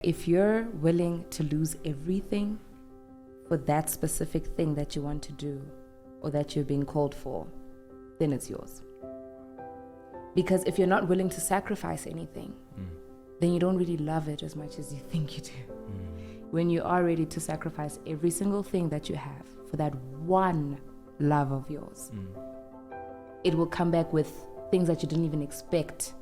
If you're willing to lose everything for that specific thing that you want to do or that you're being called for, then it's yours. Because if you're not willing to sacrifice anything, then you don't really love it as much as you think you do. When you are ready to sacrifice every single thing that you have for that one love of yours, it will come back with things that you didn't even expect.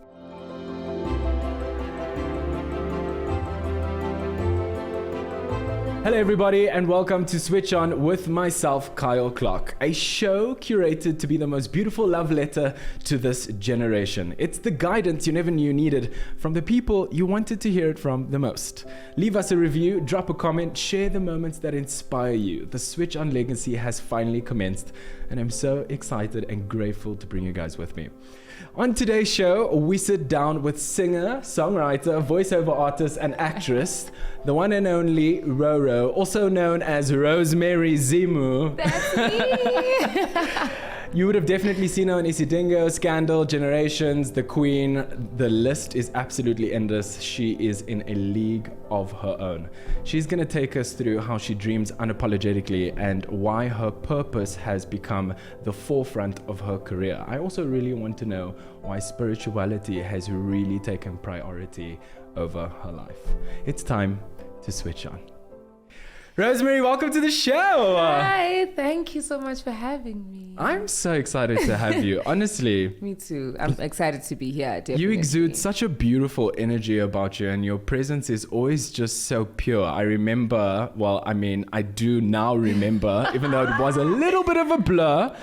Hello everybody and welcome to Switch On with myself, Kyle Clark, a show curated to be the most beautiful love letter to this generation. It's the guidance you never knew you needed from the people you wanted to hear it from the most. Leave us a review, drop a comment, share the moments that inspire you. The Switch On legacy has finally commenced and I'm so excited and grateful to bring you guys with me. On today's show, we sit down with singer, songwriter, voiceover artist, and actress, the one and only Roro, also known as Rosemary Zimu. That's me! You would have definitely seen her on Isidingo, Scandal, Generations, The Queen. The list is absolutely endless. She is in a league of her own. She's going to take us through how she dreams unapologetically and why her purpose has become the forefront of her career. I also really want to know why spirituality has really taken priority over her life. It's time to switch on. Rosemary, welcome to the show. Hi, thank you so much for having me. I'm so excited to have you, honestly. Me too. I'm excited to be here, definitely. You exude such a beautiful energy about you and your presence is always just so pure. I remember, I do now remember, even though it was a little bit of a blur,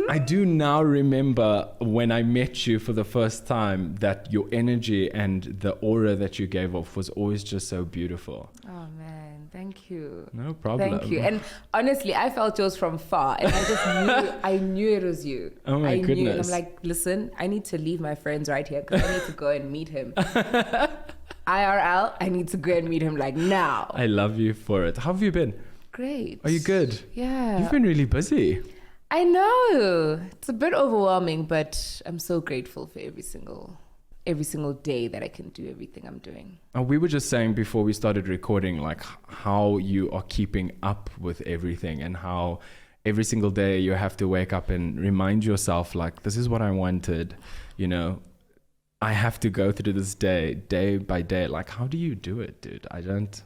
I do now remember when I met you for the first time that your energy and the aura that you gave off was always just so beautiful. Oh man, thank you. No problem. Thank you. And honestly, I felt yours from far and I just I knew it was you. Oh my goodness. And I'm like, listen, I need to leave my friends right here because I need to go and meet him. IRL, I need to go and meet him like now. I love you for it. How have you been? Great. Are you good? Yeah. You've been really busy. I know. It's a bit overwhelming, but I'm so grateful for every single day that I can do everything I'm doing. We were just saying before we started recording, like how you are keeping up with everything and how every single day you have to wake up and remind yourself, like, this is what I wanted, you know, I have to go through this day by day. Like, how do you do it, dude? I don't.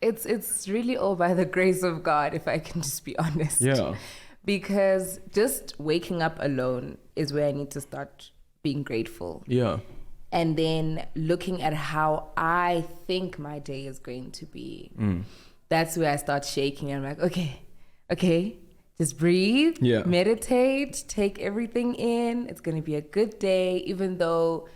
It's really all by the grace of God, if I can just be honest. Yeah. Because just waking up alone is where I need to start being grateful. Yeah. And then looking at how I think my day is going to be. That's where I start shaking. I'm like, okay, just breathe, meditate, take everything in. It's going to be a good day, even though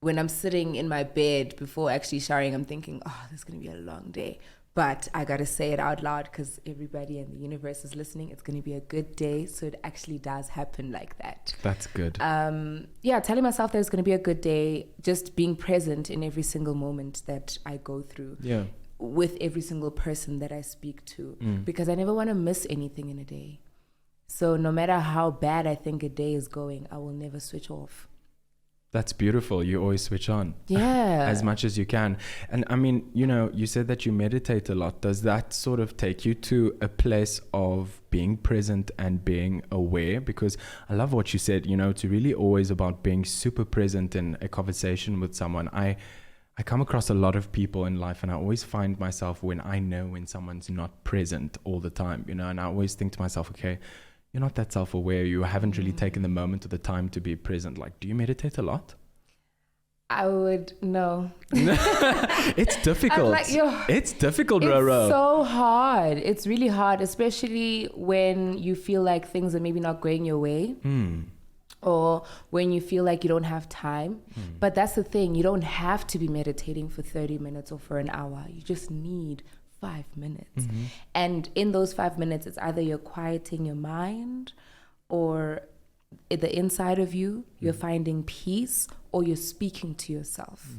when I'm sitting in my bed before actually showering, I'm thinking, oh, this is going to be a long day. But I got to say it out loud because everybody in the universe is listening. It's going to be a good day. So it actually does happen like that. That's good. Telling myself that it's going to be a good day, just being present in every single moment that I go through. Yeah. With every single person that I speak to. Because I never want to miss anything in a day. So no matter how bad I think a day is going, I will never switch off. That's beautiful. You always switch on. Yeah. As much as you can. And I mean, you know, you said that you meditate a lot. Does that sort of take you to a place of being present and being aware? Because I love what you said, you know, it's really always about being super present in a conversation with someone. I come across a lot of people in life and I always find myself when I know when someone's not present all the time, you know, and I always think to myself, okay, you're not that self-aware. You haven't really taken the moment or the time to be present. Like, do you meditate a lot? I would, no. It's difficult. It's difficult, Roro. It's so hard. It's really hard, especially when you feel like things are maybe not going your way. Or when you feel like you don't have time. But that's the thing. You don't have to be meditating for 30 minutes or for an hour. You just need 5 minutes. And in those 5 minutes, it's either you're quieting your mind or the inside of you, you're finding peace or you're speaking to yourself.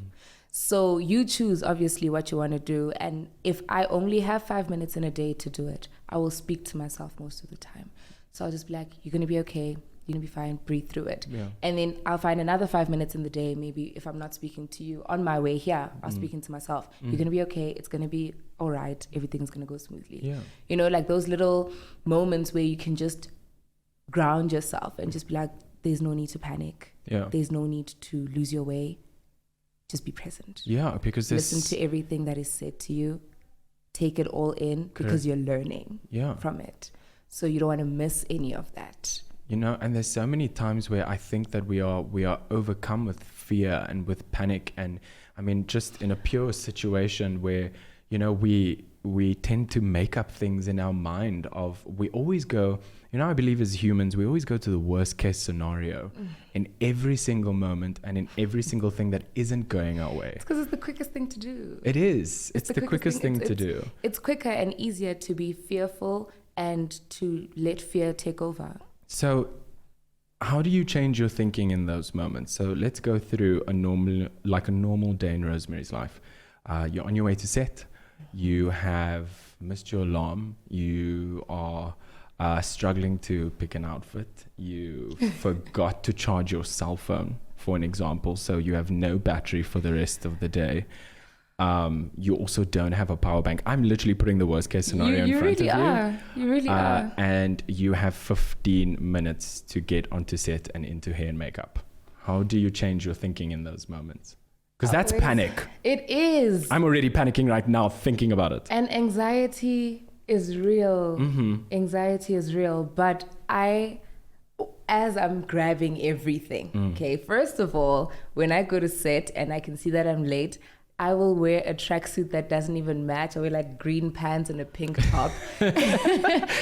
So you choose obviously what you want to do. And if I only have 5 minutes in a day to do it, I will speak to myself most of the time. So I'll just be like, you're going to be okay. You're gonna be fine. Breathe through it. Yeah. And then I'll find another 5 minutes in the day, maybe if I'm not speaking to you on my way here, I'm speaking to myself. You're gonna be okay. It's gonna be all right. Everything's gonna go smoothly. Yeah. You know, like those little moments where you can just ground yourself and just be like, there's no need to panic. Yeah. There's no need to lose your way. Just be present. Yeah, because listen to everything that is said to you. Take it all in because you're learning from it. So you don't want to miss any of that. You know, and there's so many times where I think that we are overcome with fear and with panic, and I mean, just in a pure situation where, you know, we tend to make up things in our mind of, we always go, you know, I believe as humans, we always go to the worst case scenario in every single moment and in every single thing that isn't going our way. It's because it's the quickest thing to do. It is. It's the quickest thing to do. It's quicker and easier to be fearful and to let fear take over. So how do you change your thinking in those moments? So let's go through a normal day in Rosemary's life. You're on your way to set. You have missed your alarm. You are struggling to pick an outfit. You forgot to charge your cell phone, for an example. So you have no battery for the rest of the day. You also don't have a power bank. I'm literally putting the worst case scenario in front of you. You really are. And you have 15 minutes to get onto set and into hair and makeup. How do you change your thinking in those moments? Because that's panic. It is. I'm already panicking right now thinking about it. And anxiety is real. Anxiety is real. But as I'm grabbing everything, okay, first of all, when I go to set and I can see that I'm late, I will wear a tracksuit that doesn't even match. I wear like green pants and a pink top.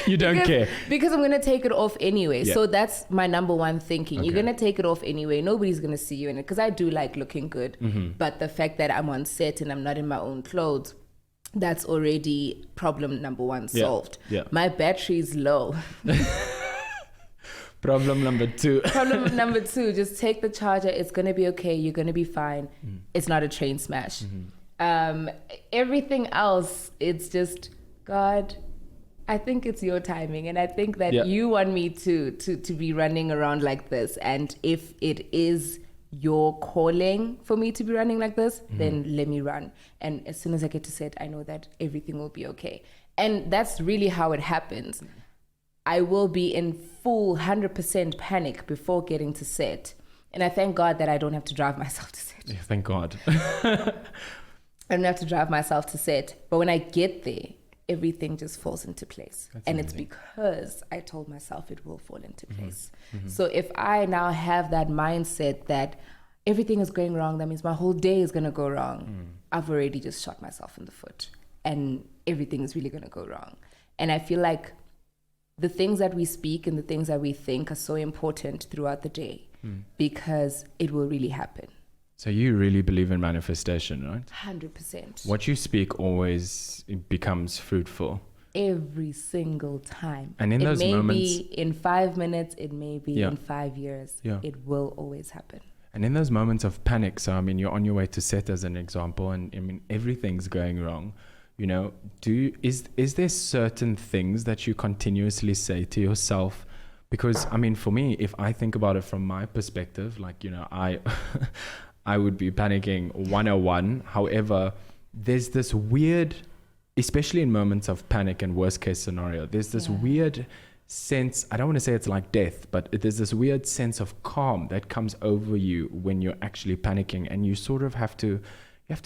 You don't care. Because I'm going to take it off anyway. Yeah. So that's my number one thinking. Okay. You're going to take it off anyway. Nobody's going to see you in it. Because I do like looking good. But the fact that I'm on set and I'm not in my own clothes, that's already problem number one solved. Yeah. My battery is low. Problem number two. Problem number two, just take the charger. It's going to be okay. You're going to be fine. It's not a train smash. Everything else, it's just, God, I think it's your timing. And I think that you want me to be running around like this. And if it is your calling for me to be running like this, then let me run. And as soon as I get to set, I know that everything will be okay. And that's really how it happens. I will be in full 100% panic before getting to set. And I thank God that I don't have to drive myself to set. Yeah, thank God. I don't have to drive myself to set. But when I get there, everything just falls into place. That's amazing. It's because I told myself it will fall into place. So if I now have that mindset that everything is going wrong, that means my whole day is going to go wrong. I've already just shot myself in the foot. And everything is really going to go wrong. And I feel like the things that we speak and the things that we think are so important throughout the day because it will really happen. So you really believe in manifestation, right? 100%. What you speak always becomes fruitful. Every single time. And in those moments... It may be in 5 minutes, it may be in 5 years. It will always happen. And in those moments of panic, so I mean, you're on your way to set as an example, and I mean, everything's going wrong. You know, is there certain things that you continuously say to yourself? Because I mean, for me, if I think about it from my perspective, like, you know, I would be panicking 101. However, there's this weird, especially in moments of panic and worst case scenario, there's this weird sense, I don't want to say it's like death, but there's this weird sense of calm that comes over you when you're actually panicking, and you sort of have to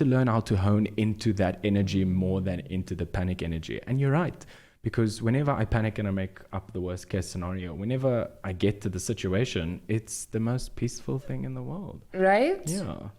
learn how to hone into that energy more than into the panic energy. And you're right, because whenever I panic and I make up the worst case scenario, whenever I get to the situation, it's the most peaceful thing in the world. Right? Yeah.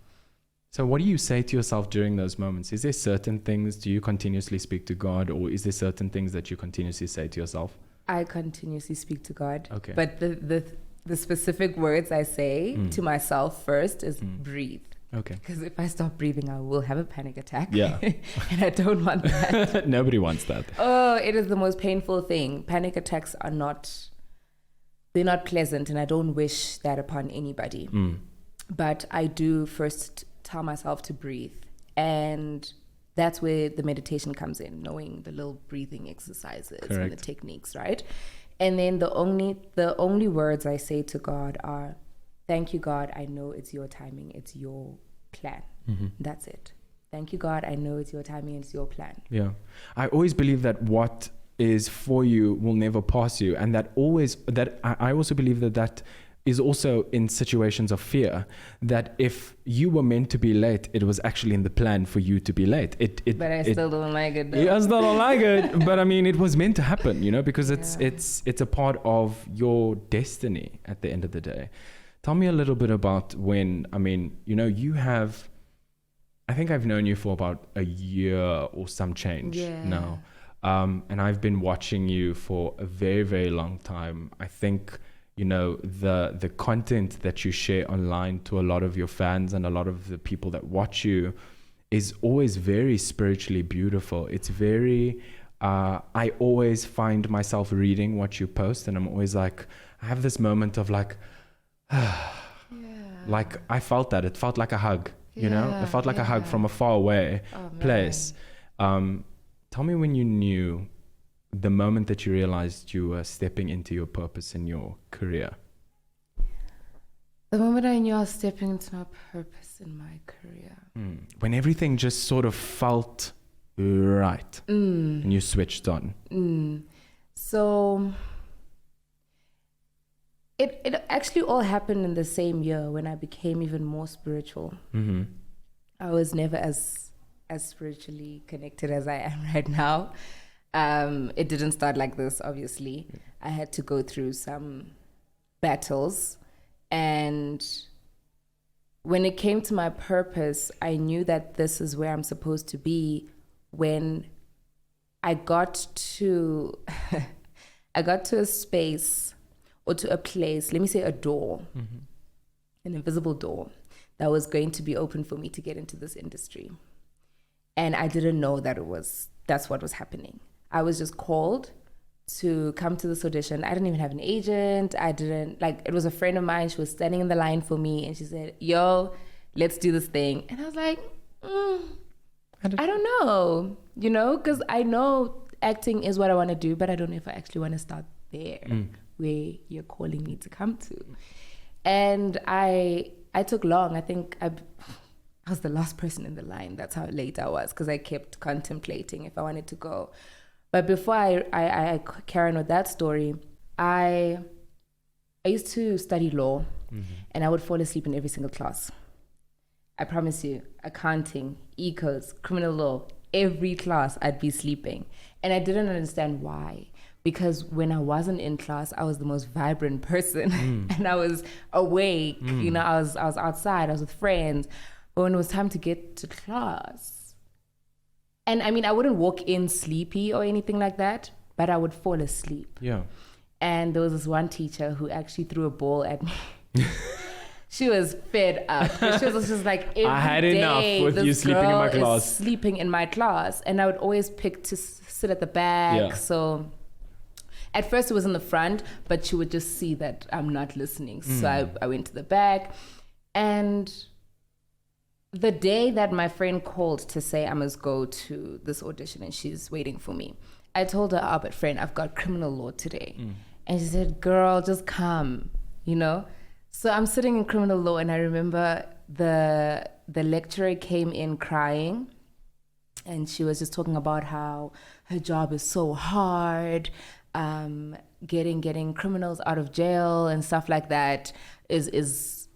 So what do you say to yourself during those moments? Is there certain things, do you continuously speak to God, or is there certain things that you continuously say to yourself? I continuously speak to God. Okay. But the specific words I say to myself first is breathe. Okay. Because if I stop breathing, I will have a panic attack. Yeah. And I don't want that. Nobody wants that. Oh, it is the most painful thing. Panic attacks are they're not pleasant, and I don't wish that upon anybody. But I do first tell myself to breathe. And that's where the meditation comes in, knowing the little breathing exercises and the techniques, right? And then the only words I say to God are, thank you, God, I know it's your timing, it's your plan. That's it. Thank you, God, I know it's your timing, it's your plan. Yeah. I always believe that what is for you will never pass you. And I also believe that is also in situations of fear, that if you were meant to be late, it was actually in the plan for you to be late. But I still don't like it though. I still don't like it, but I mean, it was meant to happen, because it's a part of your destiny at the end of the day. Tell me a little bit about when, you have, I think I've known you for about a year or some change now. And I've been watching you for a very, very long time. I think, the content that you share online to a lot of your fans and a lot of the people that watch you is always very spiritually beautiful. It's very, I always find myself reading what you post, and I'm always like, I have this moment of like, like I felt that. It felt like a hug, it felt like a hug from a far away place. Tell me when you knew, the moment that you realized you were stepping into your purpose in your career. The moment I knew I was stepping into my purpose in my career. When everything just sort of felt right and you switched on. So it actually all happened in the same year when I became even more spiritual. I was never as spiritually connected as I am right now. It didn't start like this, obviously. I had to go through some battles. And when it came to my purpose, I knew that this is where I'm supposed to be when I got to a space, or to a place, let me say a door, an invisible door that was going to be open for me to get into this industry. And I didn't know that that's what was happening. I was just called to come to this audition. I didn't even have an agent. It was a friend of mine. She was standing in the line for me and she said, yo, let's do this thing. And I was like, I don't know, because I know acting is what I want to do, but I don't know if I actually want to start there where you're calling me to come to. And I took long. I think I was the last person in the line. That's how late I was, because I kept contemplating if I wanted to go. But before I carry on with that story, I used to study law, and I would fall asleep in every single class. I promise you, accounting, ecos, criminal law, every class I'd be sleeping. And I didn't understand why. Because when I wasn't in class, I was the most vibrant person and I was awake, I was outside, I was with friends. But when it was time to get to class, and I wouldn't walk in sleepy or anything like that, but I would fall asleep. Yeah. And there was this one teacher who actually threw a ball at me. She was fed up. She was just like, every I had day, enough with you sleeping in my class. Sleeping in my class. And I would always pick to sit at the back. Yeah. So at first it was in the front, but she would just see that I'm not listening. So I went to the back. And the day that my friend called to say I must go to this audition and she's waiting for me, I told her, but friend, I've got criminal law today. And she said, girl, just come, So I'm sitting in criminal law, and I remember the lecturer came in crying, and she was just talking about how her job is so hard, getting criminals out of jail and stuff like that is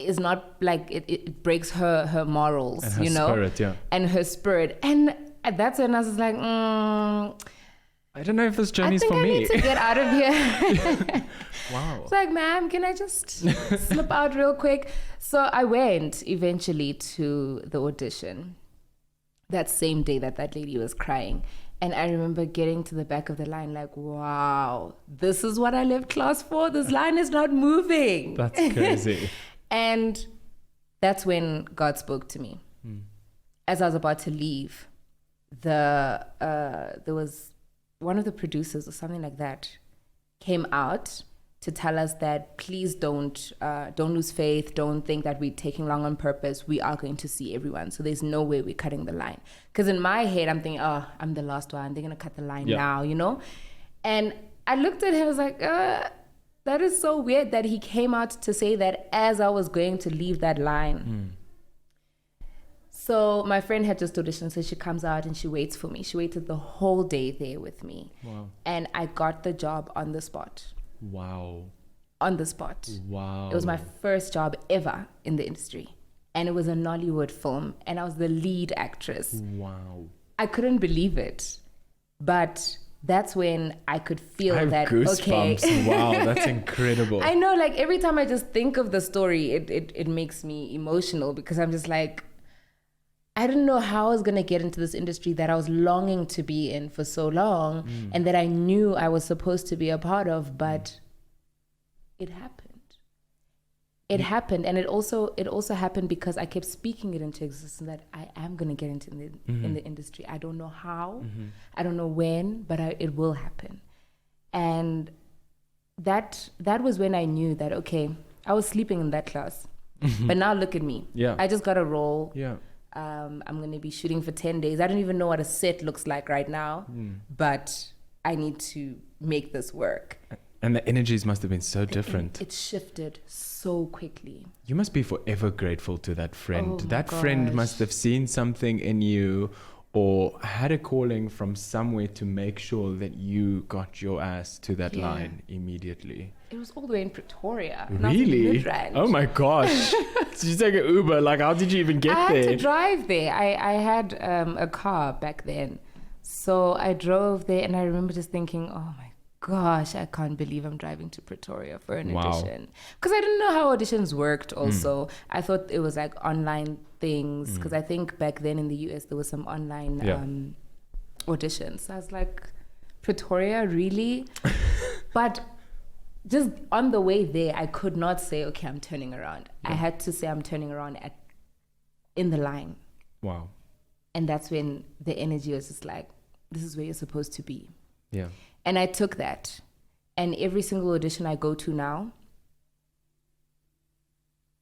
not like it breaks her morals, and her spirit, yeah. And her spirit. And that's when I was like, I don't know if this journey's for me. I need to get out of here. Wow. It's like, ma'am, can I just slip out real quick? So I went eventually to the audition that same day that lady was crying. And I remember getting to the back of the line like, wow, this is what I left class for? This line is not moving. That's crazy. And that's when God spoke to me. As I was about to leave, there was one of the producers or something like that came out to tell us that please don't lose faith. Don't think that we're taking long on purpose. We are going to see everyone. So there's no way we're cutting the line. Because in my head, I'm thinking, I'm the last one. They're going to cut the line now, And I looked at him, I was like, that is so weird that he came out to say that as I was going to leave that line. So my friend had just auditioned, so she comes out and she waits for me. She waited the whole day there with me. Wow. And I got the job on the spot. Wow. On the spot. Wow. It was my first job ever in the industry. And it was a Nollywood film. And I was the lead actress. Wow. I couldn't believe it. But that's when I could feel I have that, goosebumps. okay. Wow, that's incredible. I know, like every time I just think of the story, it makes me emotional because I'm just like, I didn't know how I was going to get into this industry that I was longing to be in for so long and that I knew I was supposed to be a part of, but it happened. It happened. And it also happened because I kept speaking it into existence that I am going to get into in the industry. I don't know how, I don't know when, but it will happen. And that was when I knew that, okay, I was sleeping in that class, but now look at me. Yeah. I just got a role. Yeah. I'm going to be shooting for 10 days. I don't even know what a set looks like right now, but I need to make this work. And the energies must have been so different. It shifted so quickly. You must be forever grateful to that friend. Oh my That friend gosh. must have seen something in you or had a calling from somewhere to make sure that you got your ass to that Yeah. line immediately. It was all the way in Pretoria. not in Really? Midrand. Oh my gosh. Did you take an Uber? Like, how did you even get I had there? to drive there. I had a car back then. So I drove there and I remember just thinking, oh my gosh, I can't believe I'm driving to Pretoria for an Wow. audition. Because I didn't know how auditions worked also. I thought it was like online things. Because I think back then in the US, there was some online Yeah. auditions. So I was like, Pretoria, really? But just on the way there, I could not say, okay, I'm turning around. I had to say I'm turning around in the line. Wow. And that's when the energy was just like, this is where you're supposed to be. Yeah. And I took that. And every single audition I go to now,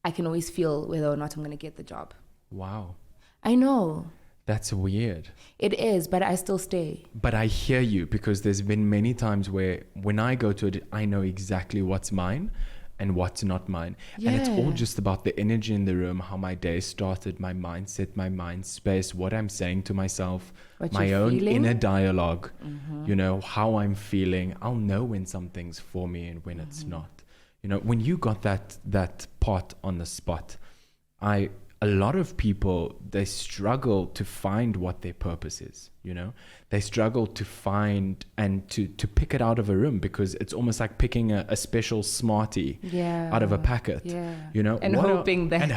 I can always feel whether or not I'm going to get the job. Wow. I know. That's weird. It is, but I still stay. But I hear you because there's been many times where when I go to it, I know exactly what's mine and what's not mine. And it's all Yeah. just about the energy in the room, how my day started, my mindset, my mind space, what I'm saying to myself, What my you're own feeling. inner dialogue, you know, how I'm feeling. I'll know when something's for me and when it's not. You know, when you got that part on the spot, a lot of people, they struggle to find what their purpose is, you know? They struggle to find and to pick it out of a room because it's almost like picking a special Smartie Yeah. out of a packet, Yeah. you know? And hoping that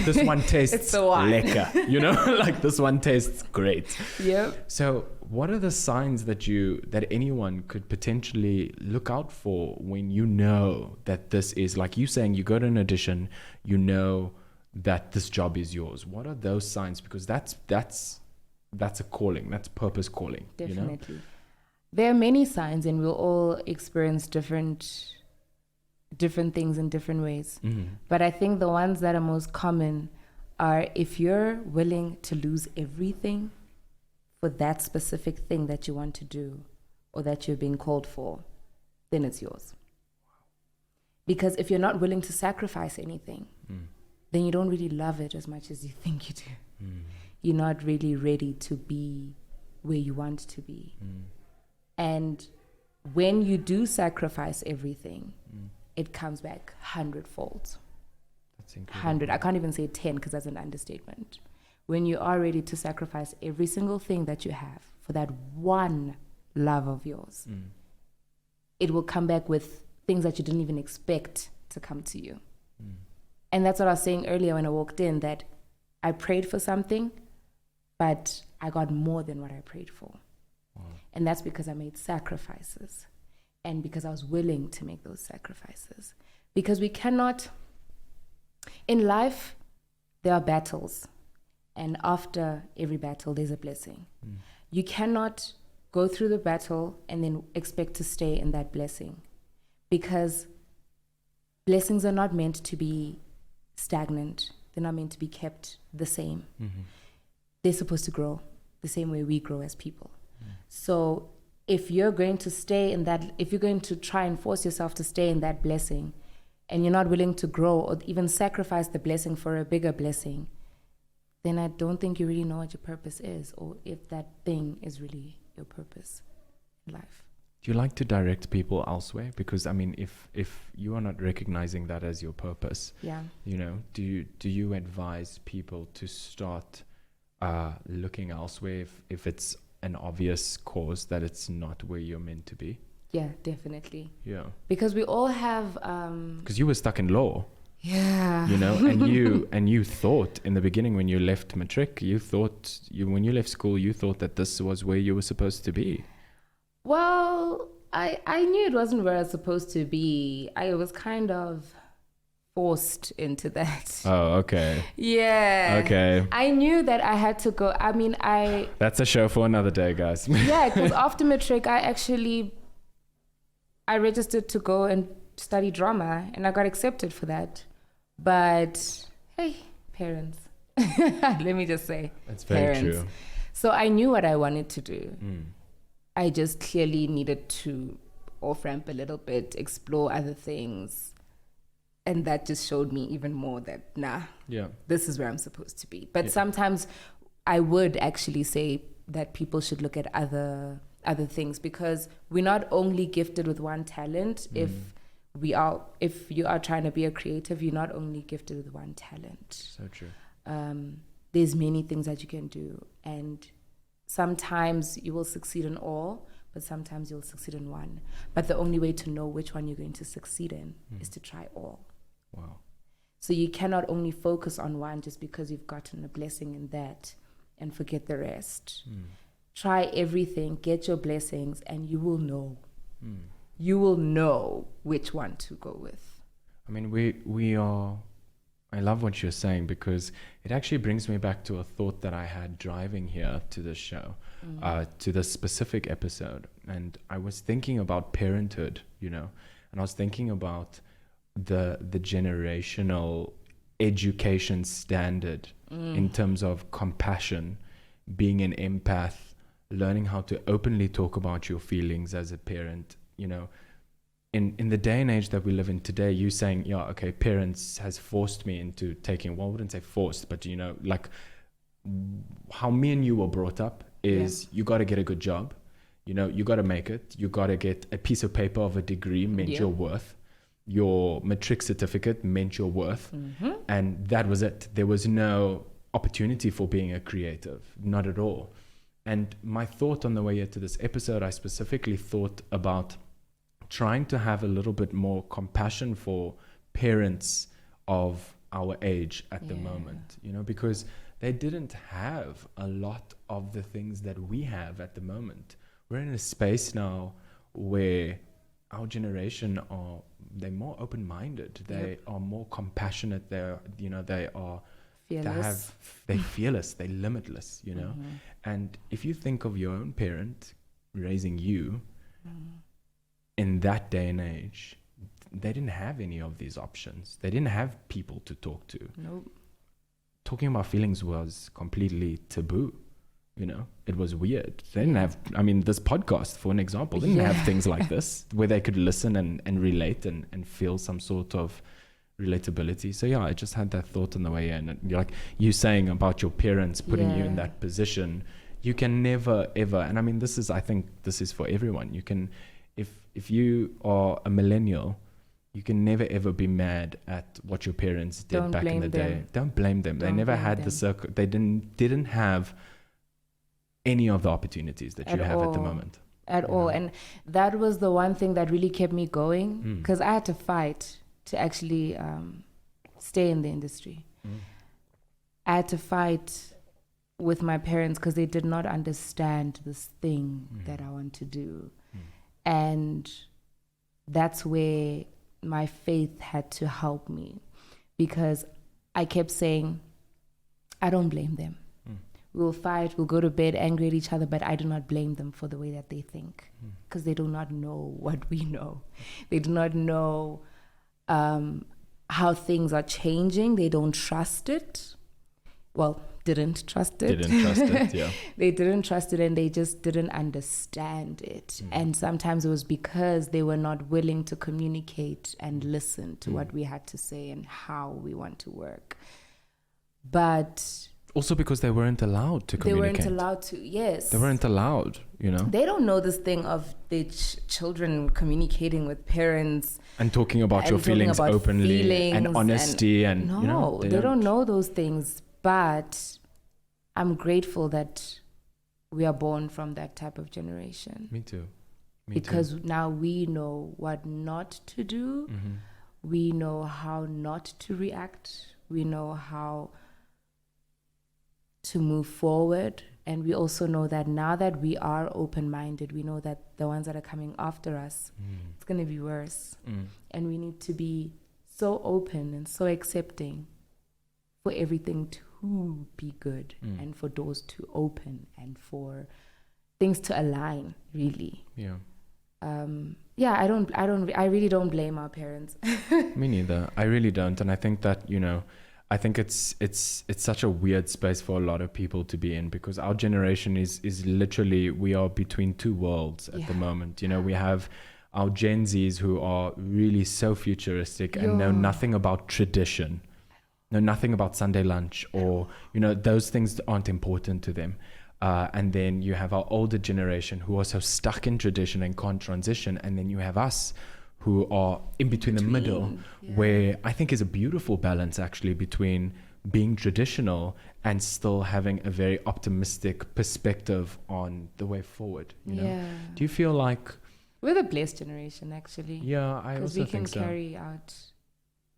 this one tastes It's the one. lekker, you know? Like this one tastes great. Yep. So what are the signs that anyone could potentially look out for when you know that this is, like you saying, you go to an audition, you know that this job is yours? What are those signs? Because that's a calling, that's purpose calling. Definitely. You know? There are many signs and we'll all experience different things in different ways. But I think the ones that are most common are if you're willing to lose everything for that specific thing that you want to do or that you're being called for, then it's yours. Because if you're not willing to sacrifice anything, then you don't really love it as much as you think you do. You're not really ready to be where you want to be. And when you do sacrifice everything, it comes back 100-fold. That's incredible. 100. I can't even say 10 because that's an understatement. When you are ready to sacrifice every single thing that you have for that one love of yours, it will come back with things that you didn't even expect to come to you. And that's what I was saying earlier when I walked in, that I prayed for something, but I got more than what I prayed for. Wow. And that's because I made sacrifices and because I was willing to make those sacrifices. Because we cannot, in life, there are battles. And after every battle, there's a blessing. You cannot go through the battle and then expect to stay in that blessing. Because blessings are not meant to be stagnant. They're not meant to be kept the same. They're supposed to grow the same way we grow as people. So if you're going to stay in that, if you're going to try and force yourself to stay in that blessing, and you're not willing to grow or even sacrifice the blessing for a bigger blessing, then I don't think you really know what your purpose is, or if that thing is really your purpose in life. Do you like to direct people elsewhere? Because I mean, if you are not recognizing that as your purpose, Yeah. you know, do you advise people to start looking elsewhere if it's an obvious cause that it's not where you're meant to be? Yeah, definitely. Yeah. Because we all have Because you were stuck in law. Yeah. You know, and you thought in the beginning when you left matric, when you left school, you thought that this was where you were supposed to be. Well, I knew it wasn't where I was supposed to be. I was kind of forced into that. Oh, okay. Yeah. Okay. I knew that I had to go. I mean, That's a show for another day, guys. Yeah, because after matric, I registered to go and study drama, and I got accepted for that. But hey, parents. Let me just say, That's very parents. true. So I knew what I wanted to do. Mm. I just clearly needed to off-ramp a little bit, explore other things. And that just showed me even more that, Yeah. this is where I'm supposed to be. But sometimes I would actually say that people should look at other things, because we're not only gifted with one talent. If you are trying to be a creative, you're not only gifted with one talent. So true. There's many things that you can do, and sometimes you will succeed in all, but sometimes you'll succeed in one. But the only way to know which one you're going to succeed in is to try all. Wow. So you cannot only focus on one just because you've gotten a blessing in that and forget the rest. Try everything, get your blessings, and you will know. You will know which one to go with. I mean, I love what you're saying, because it actually brings me back to a thought that I had driving here to this show, to this specific episode. And I was thinking about parenthood, you know, and I was thinking about the generational education standard in terms of compassion, being an empath, learning how to openly talk about your feelings as a parent, you know. In the day and age that we live in today, you saying, yeah, okay, parents has forced me into taking, well, I wouldn't say forced, but, you know, like how me and you were brought up is you got to get a good job, you know, you got to make it, you got to get a piece of paper of a degree meant your worth, your matric certificate meant your worth, and that was it. There was no opportunity for being a creative, not at all. And my thought on the way here to this episode, I specifically thought about trying to have a little bit more compassion for parents of our age at the moment, you know, because they didn't have a lot of the things that we have at the moment. We're in a space now where our generation they're more open-minded, they are more compassionate, they're fearless. They're fearless, they're limitless, you know. And if you think of your own parent raising you in that day and age, they didn't have any of these options. They didn't have people to talk to. Nope. Talking about feelings was completely taboo, you know. It was weird. They didn't have, I mean, this podcast, for an example, didn't have things like this where they could listen and relate and feel some sort of relatability. So yeah, I just had that thought on the way in. And like you saying about your parents putting you in that position, you can never ever, and I mean, I think this is for everyone. You can, if you are a millennial, you can never ever be mad at what your parents did back in the day. Don't blame them. They never had the circle. They didn't have any of the opportunities that you have at the moment. At all. And that was the one thing that really kept me going, because I had to fight to actually stay in the industry. I had to fight with my parents because they did not understand this thing that I want to do. And that's where my faith had to help me, because I kept saying, I don't blame them. We'll fight, we'll go to bed angry at each other, but I do not blame them for the way that they think, because they do not know what we know. They do not know how things are changing. They don't trust it. Well, didn't trust it. Yeah. They didn't trust it, and they just didn't understand it. And sometimes it was because they were not willing to communicate and listen to what we had to say and how we want to work. But also because they weren't allowed to communicate. They weren't allowed to, yes. They weren't allowed, you know. They don't know this thing of the children communicating with parents. And talking about your feelings openly and honesty. And no, you know, they don't know those things. But I'm grateful that we are born from that type of generation. Me too. Because now we know what not to do. We know how not to react. We know how to move forward. And we also know that now that we are open-minded, we know that the ones that are coming after us, it's going to be worse. And we need to be so open and so accepting for everything to be good and for doors to open and for things to align, really. I really don't blame our parents. Me neither. I really don't. And I think that, you know, I think it's such a weird space for a lot of people to be in, because our generation is literally, we are between two worlds at the moment. You know, we have our Gen Zs who are really so futuristic and know nothing about tradition, know nothing about Sunday lunch, or, you know, those things aren't important to them. And then you have our older generation who are so stuck in tradition and can't transition. And then you have us who are in between the middle, where I think is a beautiful balance actually between being traditional and still having a very optimistic perspective on the way forward. You know? Do you feel like we're the blessed generation, actually? Yeah, I also think so. Because we can carry out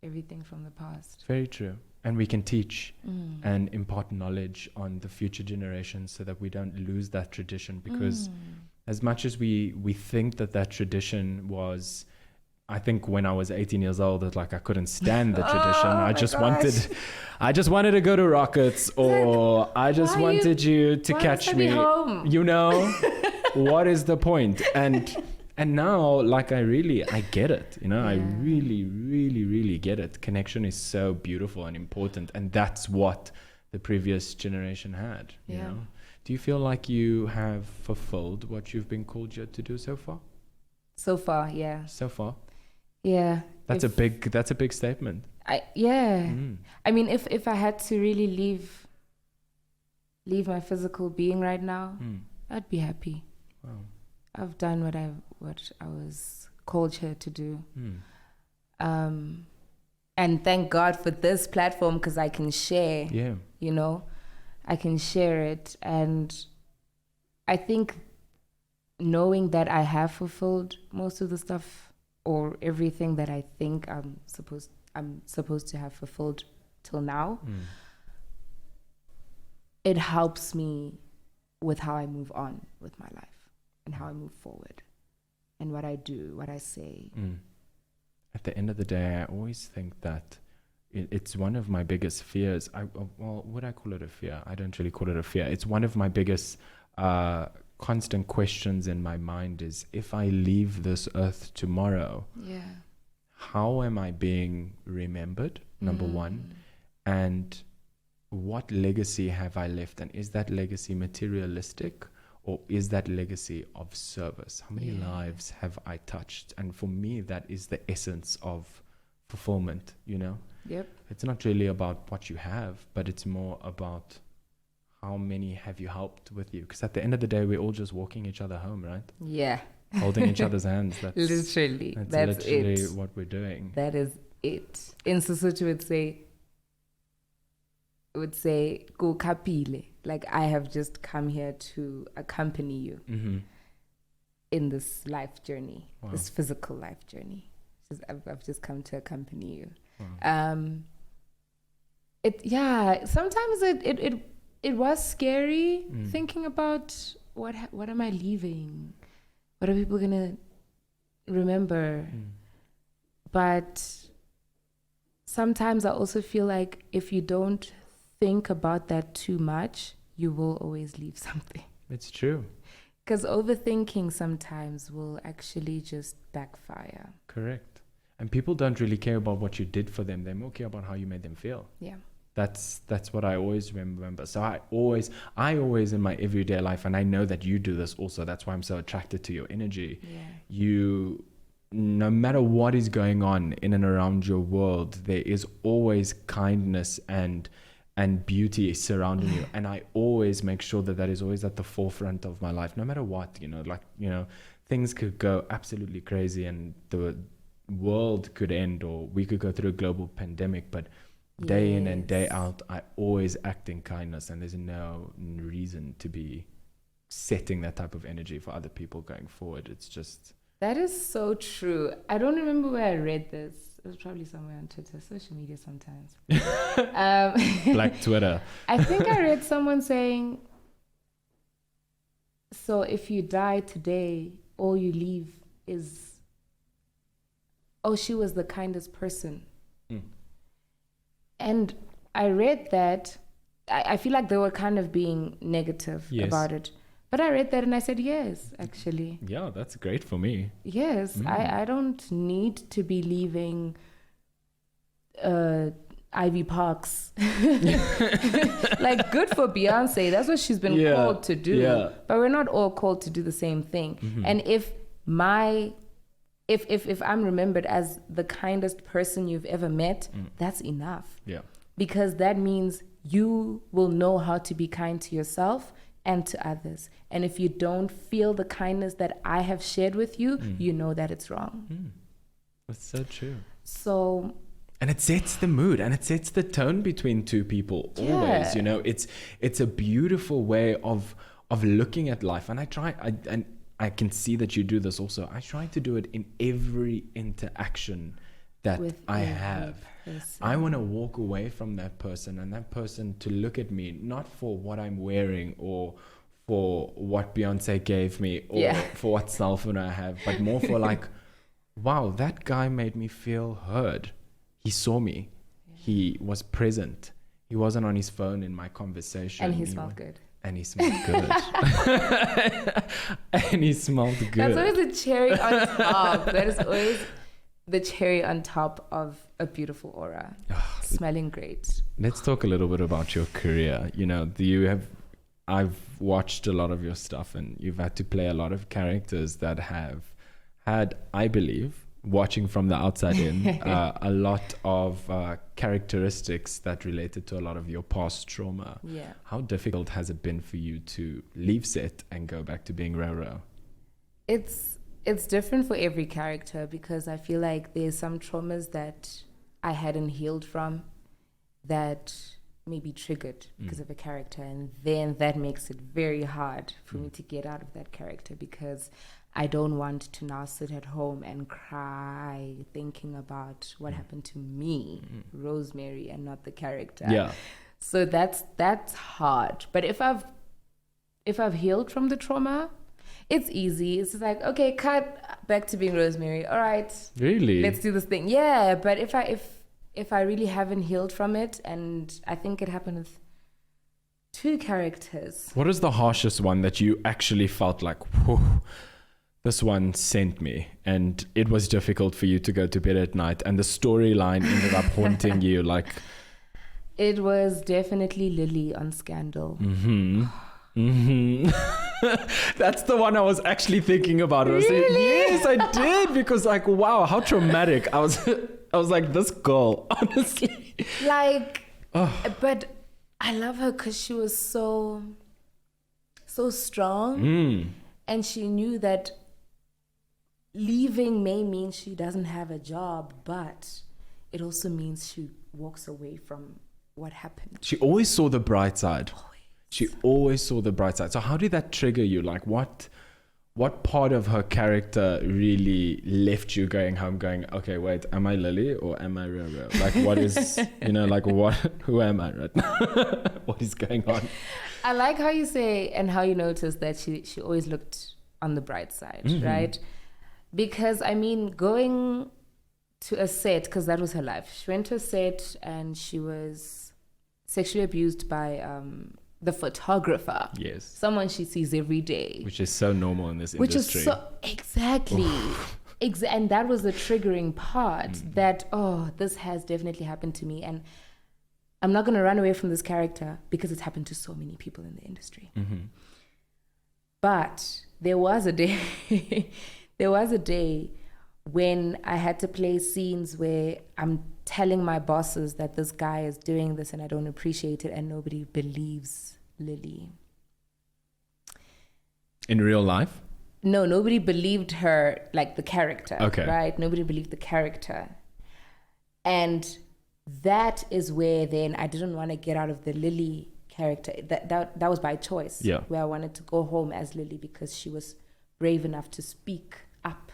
everything from the past. Very true. And we can teach and impart knowledge on the future generations so that we don't lose that tradition. Because as much as we think that tradition was, I think when I was 18 years old, that like I couldn't stand the tradition. I just wanted to go to Rockets, or I just wanted you to catch me. You know, what is the point? And now, like, I get it, you know, I really get it. Connection is so beautiful and important. And that's what the previous generation had, you know. Do you feel like you have fulfilled what you've been called here to do so far? So far, yeah. So far? Yeah. That's a big statement. I mean, if I had to really leave my physical being right now, I'd be happy. Wow. I've done what I was called here to do. And thank God for this platform, because I can share. You know, I can share it. And I think knowing that I have fulfilled most of the stuff, or everything that I think I'm supposed to have fulfilled till now, it helps me with how I move on with my life. And how I move forward, and what I do, what I say. At the end of the day, I always think that it's one of my biggest fears. Would I call it a fear? I don't really call it a fear. It's one of my biggest constant questions in my mind is, if I leave this earth tomorrow, how am I being remembered? Number one. And what legacy have I left? And is that legacy materialistic? Or is that legacy of service? How many lives have I touched? And for me, that is the essence of fulfillment, you know? It's not really about what you have, but it's more about how many have you helped with you? Because at the end of the day, we're all just walking each other home, right? Holding each other's hands. That's literally it. What we're doing. That is it. In Sesotho would say, go kapile. Like, I have just come here to accompany you in this life journey, this physical life journey. I've just come to accompany you. Sometimes it was scary thinking about what am I leaving? What are people gonna remember? But sometimes I also feel like if you don't think about that too much, you will always leave something. It's true. Because overthinking sometimes will actually just backfire. Correct. And people don't really care about what you did for them. They more care about how you made them feel. That's what I always remember. So I always in my everyday life, and I know that you do this also, that's why I'm so attracted to your energy. You, no matter what is going on in and around your world, there is always kindness and beauty surrounding you. And I always make sure that is always at the forefront of my life, no matter what, things could go absolutely crazy and the world could end, or we could go through a global pandemic, but day in and day out, I always act in kindness, and there's no reason to be setting that type of energy for other people going forward. It's just... That is so true. I don't remember where I read this. It was probably somewhere on Twitter, social media sometimes. Black Twitter. I think I read someone saying, so if you die today, all you leave is, oh, she was the kindest person. And I read that. I feel like they were kind of being negative about it. But I read that and I said, yes, actually. Yeah, that's great for me. Yes, I don't need to be leaving Ivy Parks. Like, good for Beyonce. That's what she's been called to do. Yeah. But we're not all called to do the same thing. And if I'm remembered as the kindest person you've ever met, that's enough. Yeah. Because that means you will know how to be kind to yourself and to others. And if you don't feel the kindness that I have shared with you, you know that it's wrong. That's so true. So... And it sets the mood and it sets the tone between two people always, it's a beautiful way of looking at life. And I can see that you do this also. I try to do it in every interaction that I have. I want to walk away from that person and that person to look at me, not for what I'm wearing or for what Beyonce gave me or for what cell phone I have, but more for like, wow, that guy made me feel heard. He saw me. He was present. He wasn't on his phone in my conversation. And he smelled good. And he smelled good. And he smelled good. That's always the cherry on top. That is always the cherry on top of a beautiful aura. Smelling great. Let's talk a little bit about your career. I've watched a lot of your stuff and you've had to play a lot of characters that have had, I believe, watching from the outside in, a lot of characteristics that related to a lot of your past trauma. Yeah. How difficult has it been for you to leave set and go back to being Roro? It's different for every character because I feel like there's some traumas that I hadn't healed from that may be triggered because of a character, and then that makes it very hard for me to get out of that character because I don't want to now sit at home and cry thinking about what happened to me, Rosemary, and not the character. Yeah. So that's hard. But if I've healed from the trauma, it's easy. It's just like, okay, cut, back to being Rosemary. All right. Really? Let's do this thing. Yeah, but if I really haven't healed from it, and I think it happened with 2 characters. What is the harshest one that you actually felt like, whew, this one sent me, and it was difficult for you to go to bed at night, and the storyline ended up haunting you? Like, it was definitely Lily on Scandal. That's the one I was actually thinking about. I was saying, yes, I did, because like, wow, how traumatic. I was like, this girl, honestly. Like, but I love her because she was so strong, and she knew that leaving may mean she doesn't have a job, but it also means she walks away from what happened. She always saw the bright side. She always saw the bright side. So how did that trigger you? Like, what part of her character really left you going home going, okay, wait, am I Lily or am I Roro? Like, what is, who am I right now? What is going on? I like how you say and how you notice that she always looked on the bright side, right? Because, I mean, going to a set, because that was her life. She went to a set and she was sexually abused by the photographer. Yes. Someone she sees every day. Which is so normal in this industry. Exactly. And that was the triggering part that, this has definitely happened to me. And I'm not going to run away from this character because it's happened to so many people in the industry. But there was a day, when I had to play scenes where I'm telling my bosses that this guy is doing this and I don't appreciate it, and nobody believes Lily. In real life? No, nobody believed her, like the character. Okay. Right? Nobody believed the character. And that is where then I didn't want to get out of the Lily character. That was by choice. Yeah. Where I wanted to go home as Lily because she was brave enough to speak up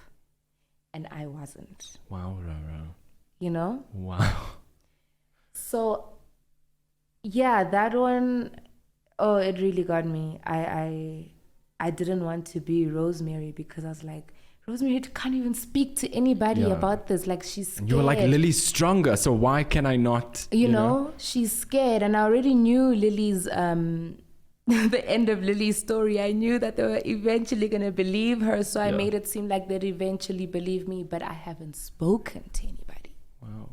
and I wasn't. Wow, Roro. You know? Wow. So, yeah, that one, oh, it really got me. I didn't want to be Rosemary because I was like, Rosemary can't even speak to anybody about this. Like, she's scared. And you were like, Lily's stronger, so why can I not? You know, she's scared. And I already knew Lily's, the end of Lily's story. I knew that they were eventually going to believe her. So I made it seem like they'd eventually believe me, but I haven't spoken to anybody. Wow.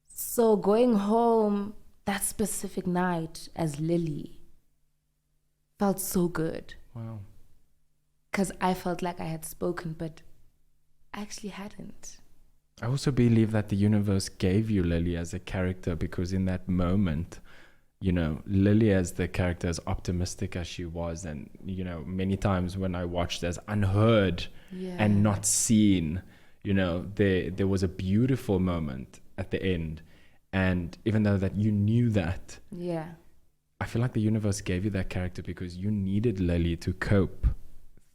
So going home that specific night as Lily felt so good. Wow. Because I felt like I had spoken, but I actually hadn't. I also believe that the universe gave you Lily as a character because in that moment, you know, Lily as the character, as optimistic as she was, and, you know, many times when I watched as unheard and not seen, you know, there was a beautiful moment at the end. And even though that you knew that, I feel like the universe gave you that character because you needed Lily to cope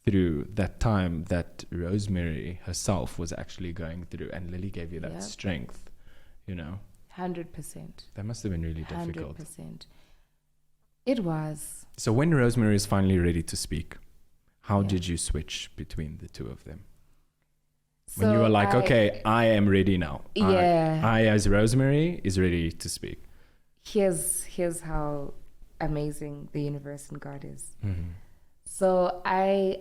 through that time that Rosemary herself was actually going through, and Lily gave you that strength, you know. 100%. That must have been really difficult. 100%. It was. So when Rosemary is finally ready to speak, how did you switch between the two of them? When you were like, okay, I am ready now. I as Rosemary is ready to speak. Here's how amazing the universe and God is. So I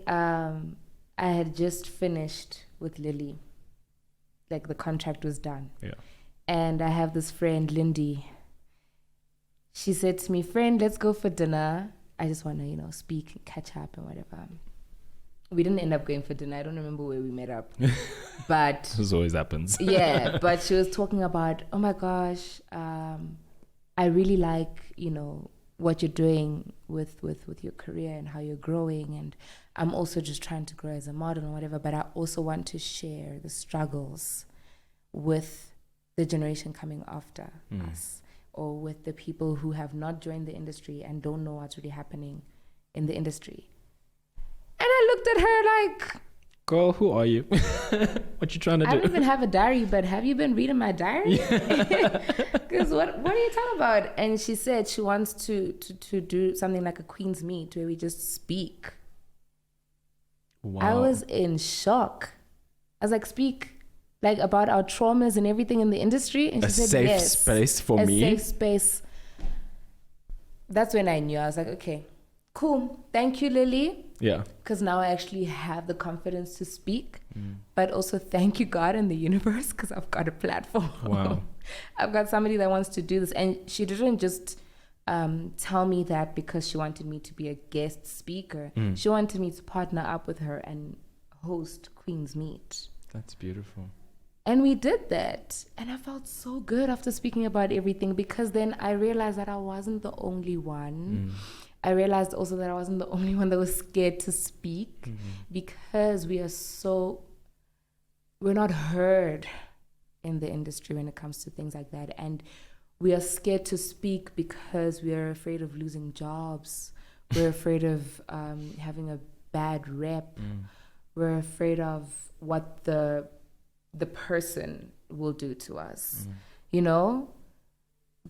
had just finished with Lily. Like, the contract was done. Yeah. And I have this friend, Lindy. She said to me, friend, let's go for dinner. I just want to, you know, speak and catch up and whatever. We didn't end up going for dinner. I don't remember where we met up. But this always happens. Yeah, but she was talking about, oh my gosh, I really like, you know, what you're doing with your career and how you're growing, and I'm also just trying to grow as a model and whatever, but I also want to share the struggles with the generation coming after us, or with the people who have not joined the industry and don't know what's really happening in the industry. And I looked at her like, girl, who are you? What you trying to do? I don't even have a diary, but have you been reading my diary? Because what are you talking about? And she said she wants to do something like a Queen's Meet where we just speak. Wow. I was in shock. I was like, speak like about our traumas and everything in the industry. And she said, safe yes, space for me. A safe space. That's when I knew. I was like, okay, cool. Thank you, Lily. Yeah. Because now I actually have the confidence to speak. But also thank you, God and the universe, because I've got a platform. Wow. I've got somebody that wants to do this. And she didn't just tell me that because she wanted me to be a guest speaker. She wanted me to partner up with her and host Queen's Meet. That's beautiful. And we did that. And I felt so good after speaking about everything, because then I realized that I wasn't the only one. I realized also that I wasn't the only one that was scared to speak, because we're not heard in the industry when it comes to things like that. And we are scared to speak because we are afraid of losing jobs. We're afraid of having a bad rep. We're afraid of what the person will do to us, you know?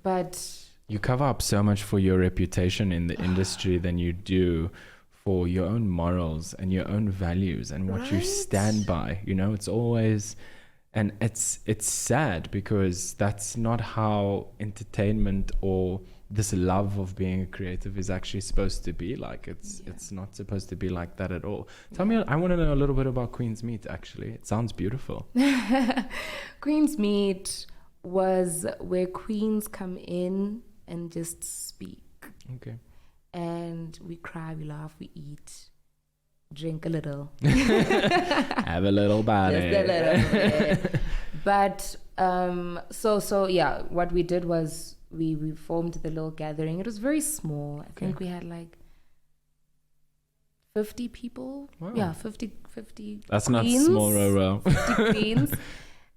But you cover up so much for your reputation in the industry than you do for your own morals and your own values and what you stand by. You know, it's always, and it's sad because that's not how entertainment or this love of being a creative is actually supposed to be like. It's not supposed to be like that at all. Tell me, I want to know a little bit about Queen's Meet, actually. It sounds beautiful. Queen's Meet was where queens come in and just speak. Okay. And we cry, we laugh, we eat, drink a little. Have a little body. Just a little bit. But so yeah, what we did was we formed the little gathering. It was very small. I think we had like 50 people. Wow. Yeah, 50 That's queens, not small, Roro. 50 queens.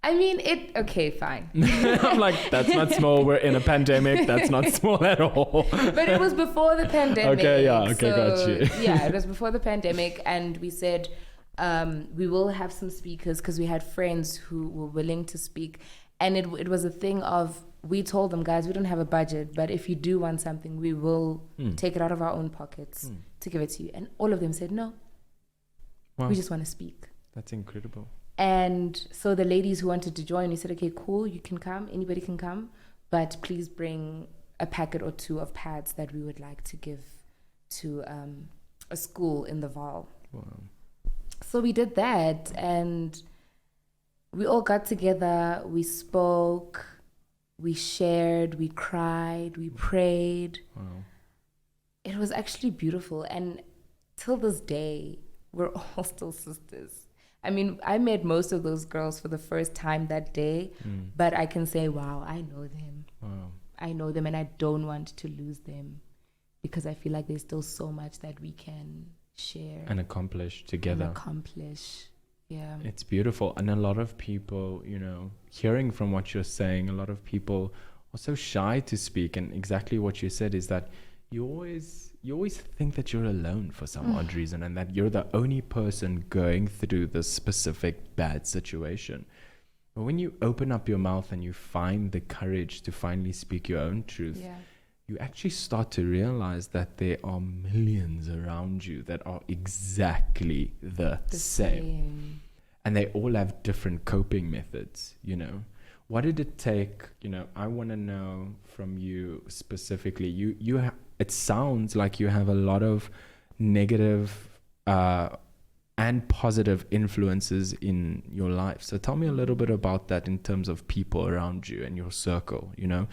I mean, okay, fine. I'm like, that's not small. We're in a pandemic. That's not small at all. But it was before the pandemic. Okay, yeah, okay, got you. Yeah, it was before the pandemic, and we said we will have some speakers because we had friends who were willing to speak. And it was a thing of, we told them, guys, we don't have a budget, but if you do want something, we will take it out of our own pockets to give it to you. And all of them said, no, we just want to speak. That's incredible. And so the ladies who wanted to join, we said, okay, cool, you can come, anybody can come, but please bring a packet or two of pads that we would like to give to a school in the Vaal. Wow. So we did that, and we all got together, we spoke, we shared, we cried, we prayed. Wow. It was actually beautiful, and till this day, we're all still sisters. I mean, I met most of those girls for the first time that day, but I can say, wow, I know them. Wow. I know them, and I don't want to lose them because I feel like there's still so much that we can share And accomplish together. Yeah. It's beautiful. And a lot of people, you know, hearing from what you're saying, a lot of people are so shy to speak. And exactly what you said is that you always think that you're alone for some odd reason, and that you're the only person going through this specific bad situation. But when you open up your mouth and you find the courage to finally speak your own truth, you actually start to realize that there are millions around you that are exactly the same. And they all have different coping methods, you know. What did it take? You know, I want to know from you specifically. It sounds like you have a lot of negative and positive influences in your life. So tell me a little bit about that in terms of people around you and your circle, you know.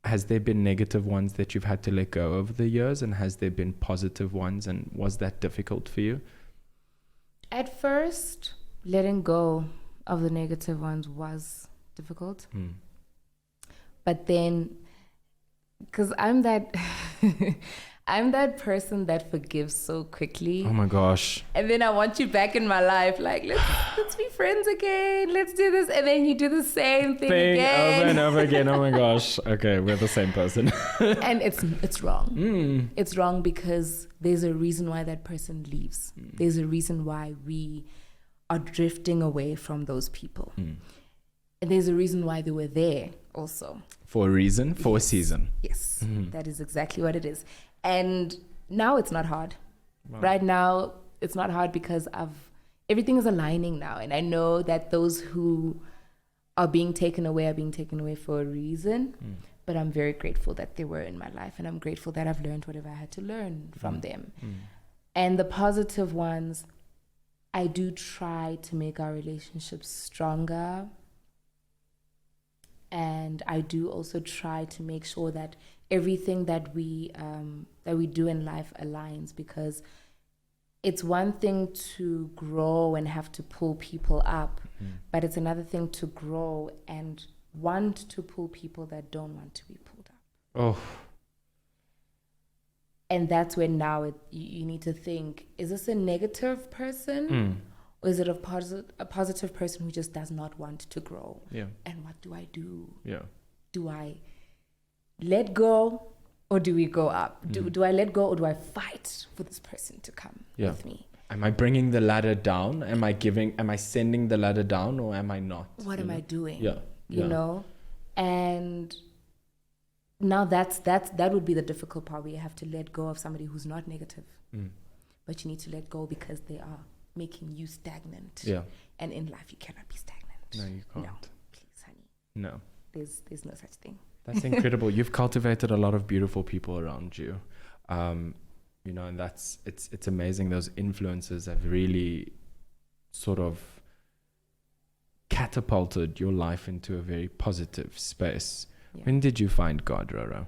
Has there been negative ones that you've had to let go over the years, and has there been positive ones, and was that difficult for you? At first, letting go of the negative ones was difficult. But then, because I'm that I'm that person that forgives so quickly. Oh my gosh. And then I want you back in my life, like, let's be friends again, let's do this, and then you do the same thing again. Over and over again. Oh my gosh. Okay, we're the same person. And it's wrong. It's wrong because there's a reason why that person leaves. There's a reason why we are drifting away from those people. And there's a reason why they were there also. For a reason, for a season. Yes, that is exactly what it is. And now it's not hard. Wow. Right now, it's not hard because everything is aligning now. And I know that those who are being taken away for a reason. But I'm very grateful that they were in my life. And I'm grateful that I've learned whatever I had to learn from them. And the positive ones, I do try to make our relationships stronger. And I do also try to make sure that everything that we do in life aligns, because it's one thing to grow and have to pull people up, but it's another thing to grow and want to pull people that don't want to be pulled up. Oh. And that's when now you need to think, is this a negative person? Or is it a positive person who just does not want to grow? Yeah. And what do I do? Yeah. Do I let go, or do we go up? Do I let go, or do I fight for this person to come with me? Am I bringing the ladder down? Am I sending the ladder down, or am I not? What am I doing? Yeah. You know? And now that would be the difficult part, where you have to let go of somebody who's not negative. But you need to let go because they are making you stagnant. Yeah. And in life you cannot be stagnant. No, you can't. No, please, honey. No. There's no such thing. That's incredible. You've cultivated a lot of beautiful people around you. You know, and it's amazing. Those influences have really sort of catapulted your life into a very positive space. Yeah. When did you find God, Roro?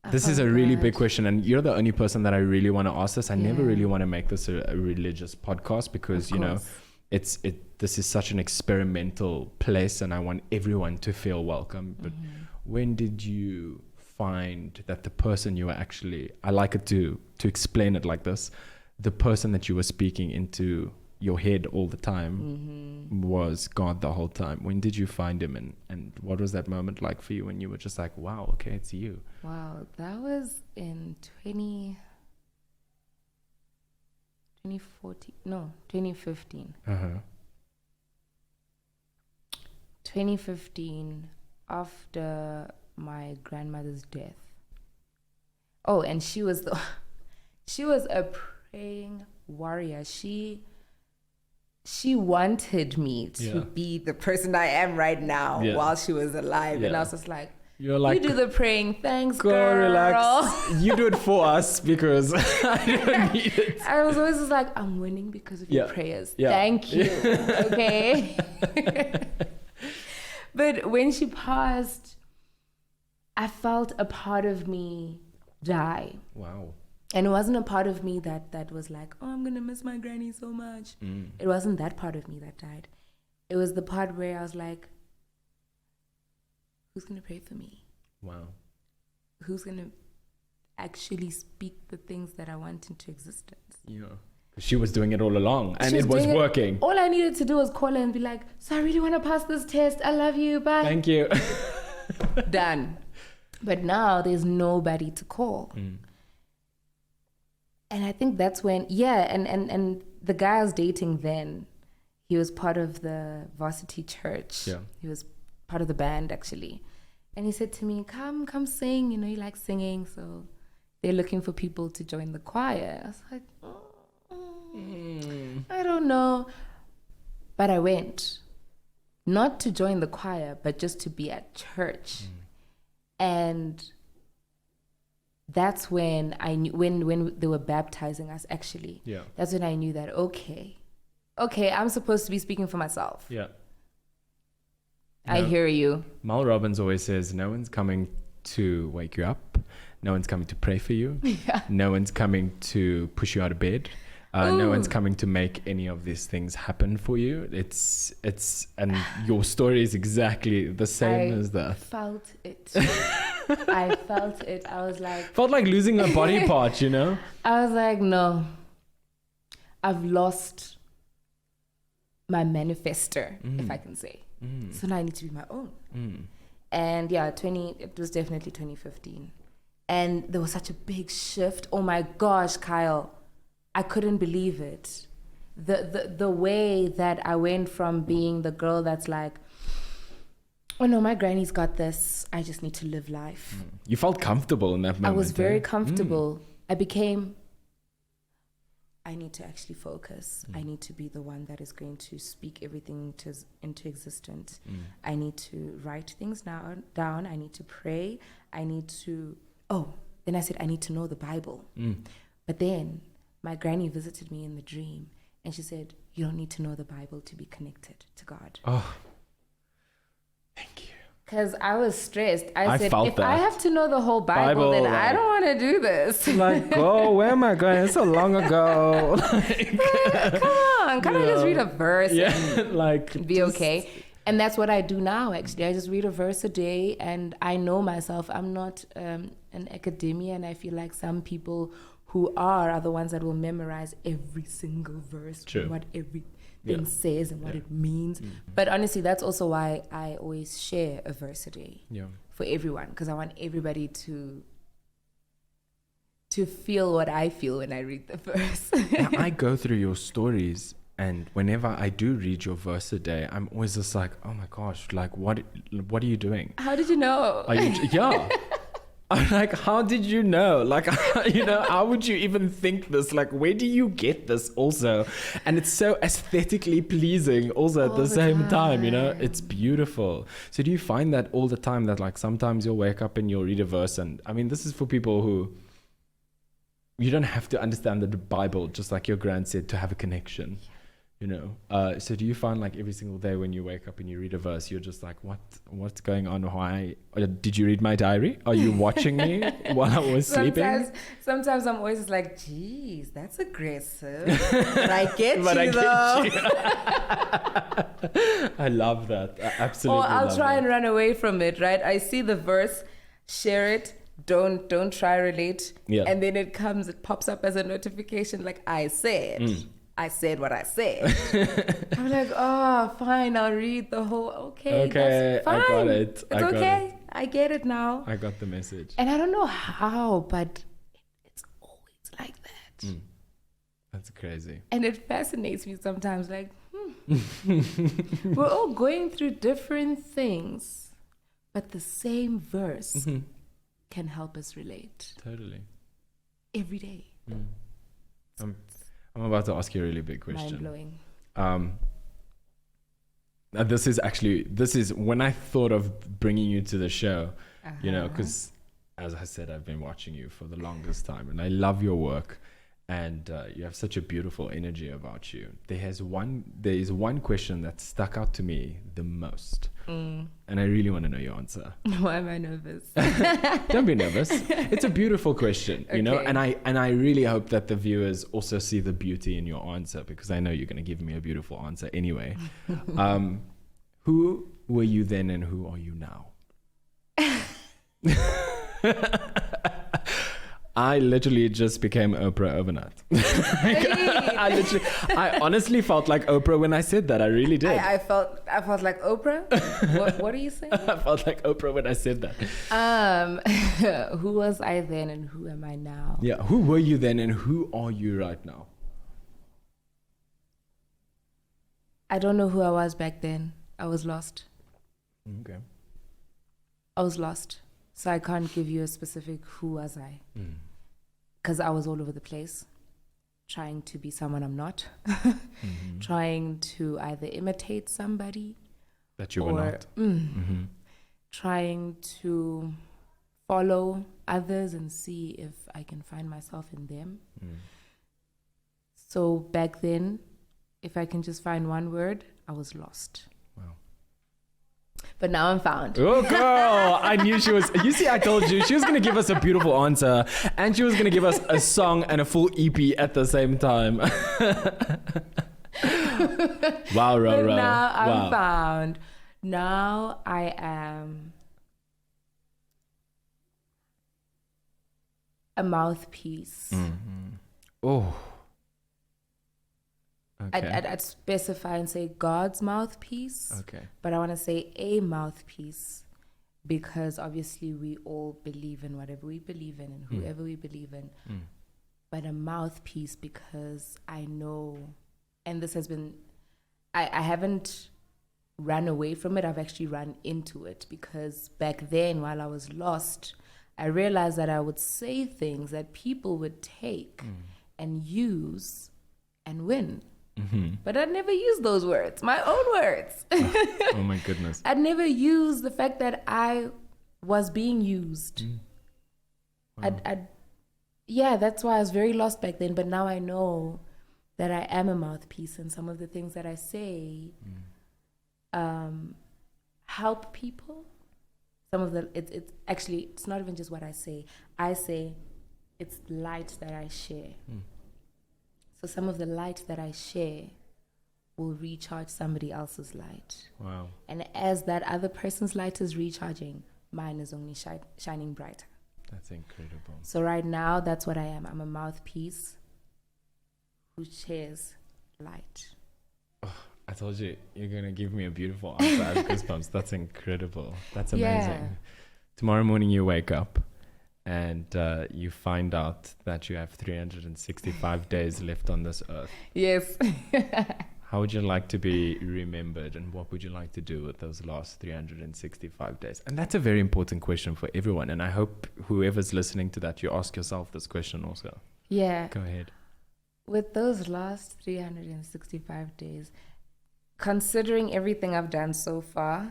I This is a found really God. big question, and you're the only person that I really want to ask this. I never Yeah. really want to make this a religious podcast because, Of you know, course. this is such an experimental place, and I want everyone to feel welcome. But when did you find that the person you were actually, I like it to explain it like this, the person that you were speaking into your head all the time was God the whole time? When did you find him, and what was that moment like for you when you were just like, wow, okay, it's you? Wow, that was in 2015. Uh-huh. 2015, after my grandmother's death. Oh, and she was a praying warrior. She wanted me to be the person I am right now while she was alive. And I was just like, you're like, you do the praying, thanks, go girl. relax. You do it for us because I don't need it. I was always just like, I'm winning because of your prayers. Yeah. Thank you. Okay. But when she passed, I felt a part of me die. Wow. And it wasn't a part of me that was like, oh, I'm going to miss my granny so much. It wasn't that part of me that died. It was the part where I was like, who's going to pray for me? Wow. Who's going to actually speak the things that I want into existence? Yeah. She was doing it all along, and She it was doing working. All I needed to do was call her and be like, so I really want to pass this test. I love you. Bye. Thank you. Done. But now there's nobody to call. And I think that's when, and the guy I was dating then, he was part of the varsity church. Yeah. He was part of the band, actually. And he said to me, come sing. You know, you like singing, so they're looking for people to join the choir. I was like, I don't know. But I went. Not to join the choir, but just to be at church. And that's when I knew, when they were baptizing us, actually. Yeah. That's when I knew that, okay, I'm supposed to be speaking for myself. Yeah. I hear you. Mal Robbins always says, no one's coming to wake you up. No one's coming to pray for you. Yeah. No one's coming to push you out of bed. No one's coming to make any of these things happen for you. And your story is exactly the same as that. I felt it. I felt it. I was like... Felt like losing a body part, you know? I was like, no. I've lost my manifester, if I can say. So now I need to be my own. And yeah, it was definitely 2015. And there was such a big shift. Oh my gosh, Kyle. I couldn't believe it. The way that I went from being the girl that's like, oh no, my granny's got this. I just need to live life. You felt comfortable in that moment. I was very comfortable. I became, I need to actually focus. I need to be the one that is going to speak everything into existence. I need to write things down. I need to pray. Then I said, I need to know the Bible. But then my granny visited me in the dream and she said, you don't need to know the Bible to be connected to God. Oh, thank you. Because I was stressed. I said, felt if that. I have to know the whole Bible then I don't want to do this. Like, oh, where am I going? It's so long ago. Come on, can't I just read a verse and like be okay? And that's what I do now, actually. I just read a verse a day and I know myself. I'm not an academia, and I feel like some people who are the ones that will memorize every single verse, and what everything says and what it means. But honestly, that's also why I always share a verse a day for everyone, because I want everybody to feel what I feel when I read the verse. Now, I go through your stories, and whenever I do read your verse a day, I'm always just like, oh my gosh, like what are you doing? How did you know? Are you, yeah. I'm like, how did you know? Like, you know, how would you even think this? Like, where do you get this also? And it's so aesthetically pleasing also at the same time, you know? It's beautiful. So do you find that all the time, that like sometimes you'll wake up and you'll read a verse, and I mean, this is for people who, you don't have to understand the Bible, just like your grand said, to have a connection. You know, so do you find like every single day when you wake up and you read a verse, you're just like, what's going on? Why? Did you read my diary? Are you watching me while I was sleeping? Sometimes I'm always like, geez, that's aggressive. But I get you though. I love that. I absolutely. Or I'll try and run away from it, right? I see the verse, share it. Don't try relate. Yeah. And then it pops up as a notification like, I said what I said. I'm like, oh, fine, I'll read the whole, okay, that's fine. I got it. It's okay. I get it now. I got the message. And I don't know how, but it's always like that. That's crazy. And it fascinates me sometimes, like, we're all going through different things, but the same verse can help us relate. Totally. Every day. I'm about to ask you a really big question. Mind-blowing. This is when I thought of bringing you to the show, you know, because as I said, I've been watching you for the longest time and I love your work and you have such a beautiful energy about you. There is one question that stuck out to me the most and I really want to know your answer. Why am I nervous? Don't be nervous. It's a beautiful question, you know, and I really hope that the viewers also see the beauty in your answer because I know you're going to give me a beautiful answer anyway. Who were you then and who are you now? I literally just became Oprah overnight. I honestly felt like Oprah when I said that. I really did. I felt like Oprah. What are you saying? I felt like Oprah when I said that. Who was I then and who am I now? Yeah, who were you then and who are you right now? I don't know who I was back then. I was lost. Okay. I was lost. So I can't give you a specific who was I. Because I was all over the place, trying to be someone I'm not, trying to either imitate somebody that you were not, trying to follow others and see if I can find myself in them. So back then, if I can just find one word, I was lost. But now I'm found. Oh, girl. I knew she was. You see, I told you she was going to give us a beautiful answer and she was going to give us a song and a full EP at the same time. Wow, But now I'm found. Now I am a mouthpiece. Oh. Okay. I'd specify and say God's mouthpiece. Okay. But I want to say a mouthpiece because obviously we all believe in whatever we believe in and whoever we believe in. But a mouthpiece because I know, and this has been, I haven't run away from it. I've actually run into it because back then while I was lost, I realized that I would say things that people would take and use and win. But I'd never use those words, my own words. Oh my goodness. I'd never use the fact that I was being used. Wow. Yeah, that's why I was very lost back then. But now I know that I am a mouthpiece and some of the things that I say help people. Some of the, it's actually, it's not even just what I say. I say it's light that I share. So some of the light that I share will recharge somebody else's light. Wow. And as that other person's light is recharging, mine is only shining brighter. That's incredible. So right now, that's what I am. I'm a mouthpiece who shares light. Oh, I told you, you're going to give me a beautiful answer. I have goosebumps. That's incredible. That's amazing. Yeah. Tomorrow morning you wake up and you find out that you have 365 days left on this earth. Yes. How would you like to be remembered and what would you like to do with those last 365 days? And that's a very important question for everyone. And I hope whoever's listening to that, you ask yourself this question also. Yeah. Go ahead. With those last 365 days, considering everything I've done so far,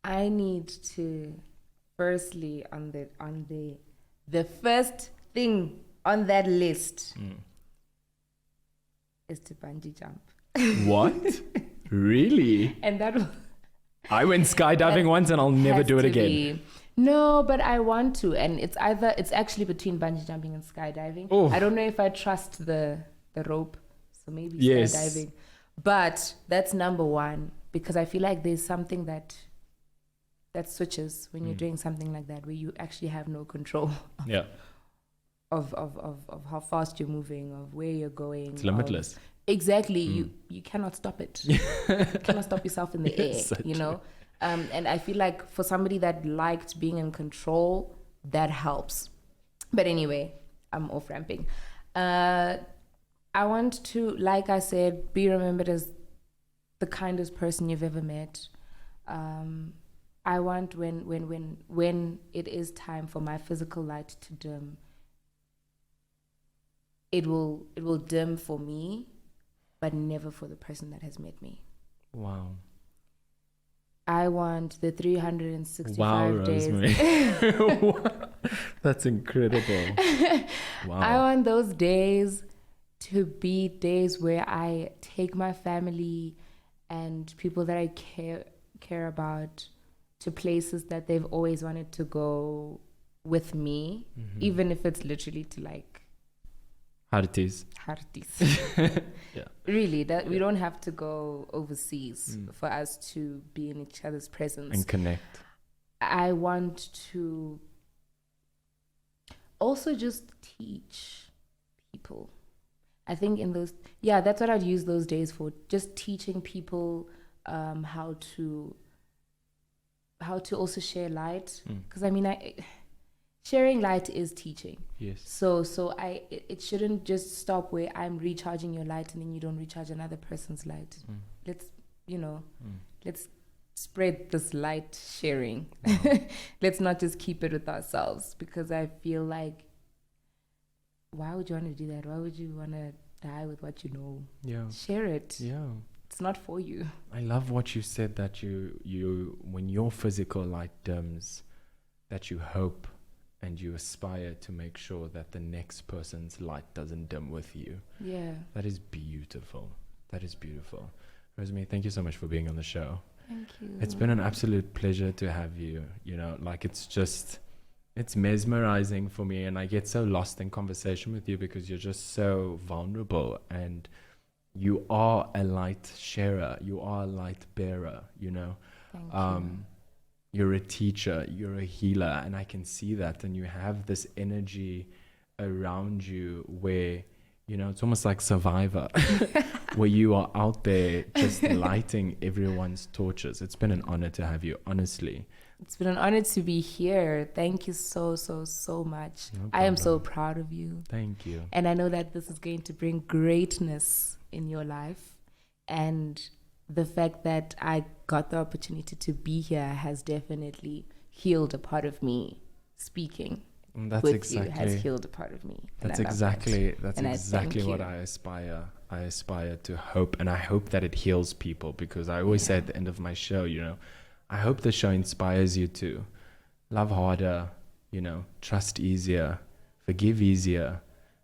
I need to firstly on the first thing on that list is to bungee jump. What? Really? And that was... I went skydiving once and I'll never do it again. No, but I want to. And it's actually between bungee jumping and skydiving. Oh. I don't know if I trust the rope. So maybe Yes. skydiving. But that's number one, because I feel like there's something that switches when you're doing something like that, where you actually have no control Yeah. of how fast you're moving, of where you're going. It's limitless. Exactly. You cannot stop it. You cannot stop yourself in the air, so you know? And I feel like for somebody that liked being in control, that helps. But anyway, I'm off ramping. I want to, like I said, be remembered as the kindest person you've ever met. I want when it is time for my physical light to dim, it will dim for me, but never for the person that has met me. Wow. I want the 365 Wow, days. Rosemary. That's incredible. Wow. I want those days to be days where I take my family and people that I care about to places that they've always wanted to go with me, even if it's literally to like Harties. Yeah. Really, that we don't have to go overseas for us to be in each other's presence And connect. I want to also just teach people. I think that's what I'd use those days for, just teaching people how to also share light. Because sharing light is teaching. Yes. So it shouldn't just stop where I'm recharging your light and then you don't recharge another person's light. Let's spread this light sharing. Let's not just keep it with ourselves, because I feel like, why would you want to do that? Why would you want to die with what you know? Yeah. Share it. Yeah. It's not for you. I love what you said, that you when your physical light dims, that you hope and you aspire to make sure that the next person's light doesn't dim with you. Yeah. That is beautiful. That is beautiful. Rosemary, thank you so much for being on the show. Thank you. It's been an absolute pleasure to have you. You know, like it's mesmerizing for me, and I get so lost in conversation with you because you're just so vulnerable, and you are a light sharer. You are a light bearer, you know. Thank you. You're a teacher, you're a healer, and I can see that. And you have this energy around you where, you know, it's almost like Survivor, where you are out there just lighting everyone's torches. It's been an honor to have you, honestly. It's been an honor to be here. Thank you so much. No I am so problem. proud of you. Thank you. And I know that this is going to bring greatness in your life. And the fact that I got the opportunity to be here has definitely healed a part of me. Speaking And with you has healed a part of me. That's exactly what I aspire. I aspire to hope, and I hope that it heals people, because I always say at the end of my show, you know, I hope the show inspires you to love harder, you know, trust easier, forgive easier,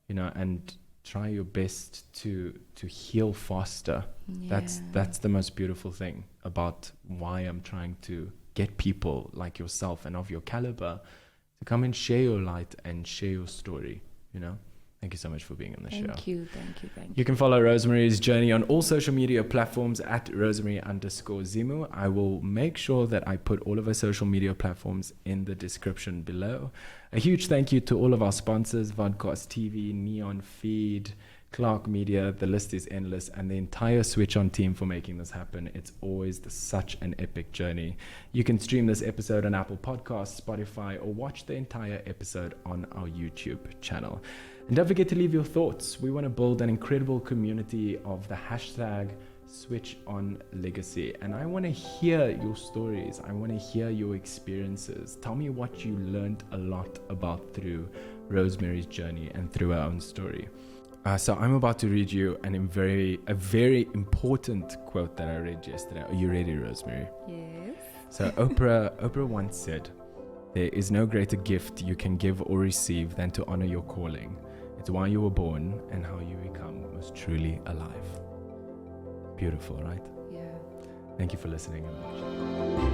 you know, and try your best to heal faster. Yeah. That's the most beautiful thing about why I'm trying to get people like yourself and of your caliber to come and share your light and share your story, you know. Thank you so much for being on the show. Thank you. You can follow Rosemary's journey on all social media platforms at Rosemary_Zimu. I will make sure that I put all of our social media platforms in the description below. A huge thank you to all of our sponsors, Vodcast TV, Neon Feed, Clark Media. The list is endless, and the entire Switch On team for making this happen. It's always such an epic journey. You can stream this episode on Apple Podcasts, Spotify, or watch the entire episode on our YouTube channel. And don't forget to leave your thoughts. We want to build an incredible community of the hashtag Switch On Legacy. And I want to hear your stories. I want to hear your experiences. Tell me what you learned a lot about through Rosemary's journey and through her own story. So I'm about to read you a very important quote that I read yesterday. Are you ready, Rosemary? Yes. So Oprah once said, "There is no greater gift you can give or receive than to honor your calling. It's why you were born and how you become most truly alive. Beautiful, right? Yeah. Thank you for listening and watching.